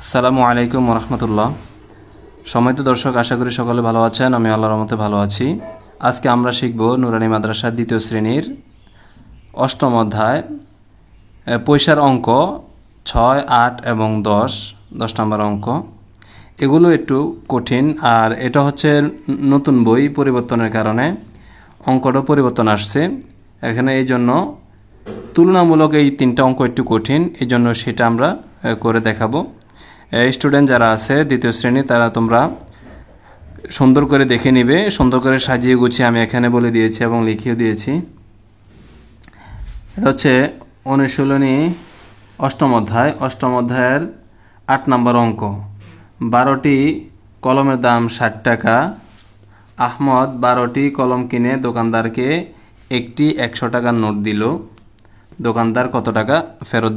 আসসালামু আলাইকুম রহমতুল্লাহ। সম্মানিত দর্শক, আশা করি সকলে ভালো আছেন। আমি আল্লাহর রহমতে ভালো আছি। আজকে আমরা শিখব নুরানি মাদ্রাসার দ্বিতীয় শ্রেণীর অষ্টম অধ্যায় পয়সার অঙ্ক 6, 8 এবং 10 নম্বর অঙ্ক। এগুলো একটু কঠিন, আর এটা হচ্ছে নতুন বই, পরিবর্তনের কারণে অঙ্কটা পরিবর্তন আসছে এখানে। এই জন্য তুলনামূলক এই 3টা অঙ্ক একটু কঠিন, এই জন্য সেটা আমরা করে দেখাবো। স্টুডেন্ট যারা আছে দ্বিতীয় শ্রেণী, তারা তোমরা সুন্দর করে দেখে নিবে, সুন্দর করে সাজিয়ে গুছিয়ে আমি এখানে বলে দিয়েছি এবং লিখিয়ে দিয়েছি। এটা হচ্ছে অনুশীলনী অষ্টম অধ্যায়ের 8 নম্বর অঙ্ক। 12টি কলমের দাম 60 টাকা। আহমদ 12টি কলম কিনে দোকানদারকে একটি 100 টাকার নোট দিল। দোকানদার কত টাকা ফেরত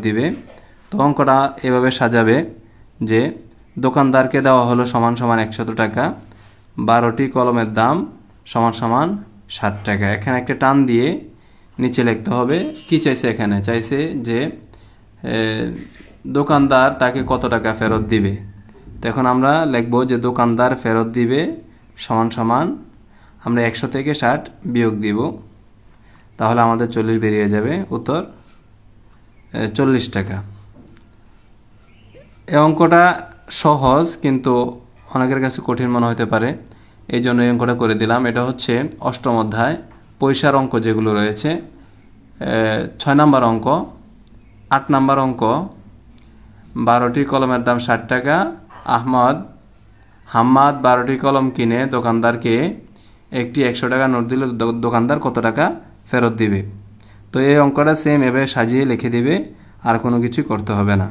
দিবে? তো অঙ্কটা এভাবে সাজাবে যে দোকানদারকে দেওয়া হলো সমান সমান 100 টাকা, 12টি কলমের দাম সমান সমান 60 টাকা। এখানে একটা টান দিয়ে নিচে লিখতে হবে কি চাইছে। এখানে চাইছে যে দোকানদার তাকে কত টাকা ফেরত দিবে। তো এখন আমরা লিখব যে দোকানদার ফেরত দিবে সমান সমান, আমরা 100 থেকে 60 বিয়োগ দিব, তাহলে আমাদের 40 বেরিয়ে যাবে। উত্তর 40 টাকা। এই অঙ্কটা সহজ, কিন্তু অনেকের কাছে কঠিন মনে হতে পারে, এই জন্য এই অঙ্কটা করে দিলাম। এটা হচ্ছে অষ্টম অধ্যায় পয়সার অঙ্ক যেগুলো রয়েছে। 6 নম্বর অঙ্ক, 8 নম্বর অঙ্ক। 12টি কলমের দাম 60 টাকা। হাম্মাদ 12টি কলম কিনে দোকানদারকে একটি 100 টাকা নোট দিলে দোকানদার কত টাকা ফেরত দিবে। তো এই অঙ্কটা সেম এভাবে সাজিয়ে লিখে দিবে, আর কোনো কিছু করতে হবে না।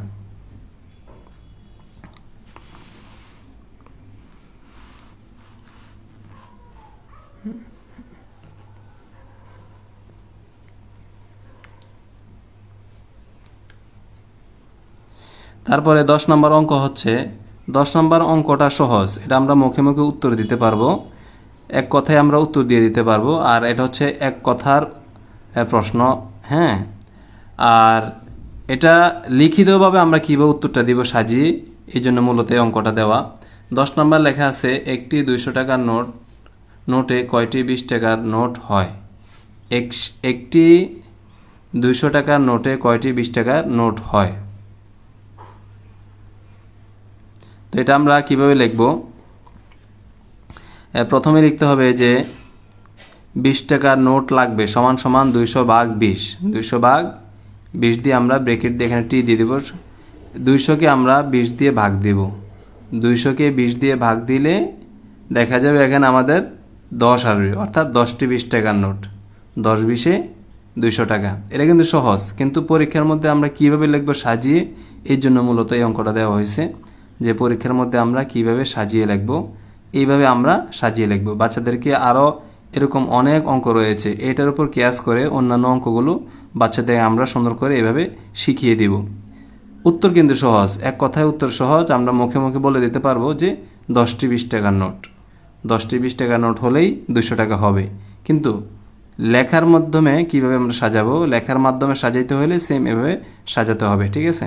তারপরে 10 নম্বর অঙ্ক হচ্ছে, 10 নম্বর অঙ্কটা সহজ। এটা আমরা মুখে মুখে উত্তর দিতে পারবো, এক কথায় আমরা উত্তর দিয়ে দিতে পারবো। আর এটা হচ্ছে এক কথার প্রশ্ন, হ্যাঁ। আর এটা লিখিতভাবে আমরা কীভাবে উত্তরটা দিব সাজিয়ে, এই জন্য মূলত এই অঙ্কটা দেওয়া। 10 নম্বর লেখা আছে একটি 200 টাকার নোটে কয়টি 20 টাকার নোট হয়? একটি 200 টাকার নোটে কয়টি 20 টাকার নোট হয়? তো এটা আমরা কিভাবে লিখব? প্রথমে লিখতে হবে যে 20 টাকার নোট লাগবে সমান সমান 200 ভাগ 20। 200 ভাগ 20 দিয়ে আমরা ব্র্যাকেট দিয়ে এখানে টি দিয়ে দেব। 200কে আমরা 20 দিয়ে ভাগ দেব। 200কে 20 দিয়ে ভাগ দিলে দেখা যাবে এখানে আমাদের 10 আসবে, অর্থাৎ 10টি 20 টাকার নোট। 10 20-এ 200 টাকা। এটা কিন্তু সহজ, কিন্তু পরীক্ষার মধ্যে আমরা কিভাবে লিখব সাজিয়ে, এই জন্য মূলত এই অঙ্কটা দেওয়া হয়েছে যে পরীক্ষার মধ্যে আমরা কিভাবে সাজিয়ে লিখব, এইভাবে আমরা সাজিয়ে লিখব। বাচ্চাদেরকে আরও এরকম অনেক অঙ্ক রয়েছে, এটার উপর কিয়াস করে অন্যান্য অঙ্কগুলো বাচ্চাদের আমরা সুন্দর করে এভাবে শিখিয়ে দিব। উত্তর কিন্তু সহজ, এক কথায় উত্তর সহজ। আমরা মুখে মুখে বলে দিতে পারবো যে 10টি 20 টাকার নোট। 10টি 20 টাকার নোট হলেই 200 টাকা হবে। কিন্তু লেখার মাধ্যমে কিভাবে আমরা সাজাবো, লেখার মাধ্যমে সাজাইতে হলে সেম এভাবে সাজাতে হবে, ঠিক আছে।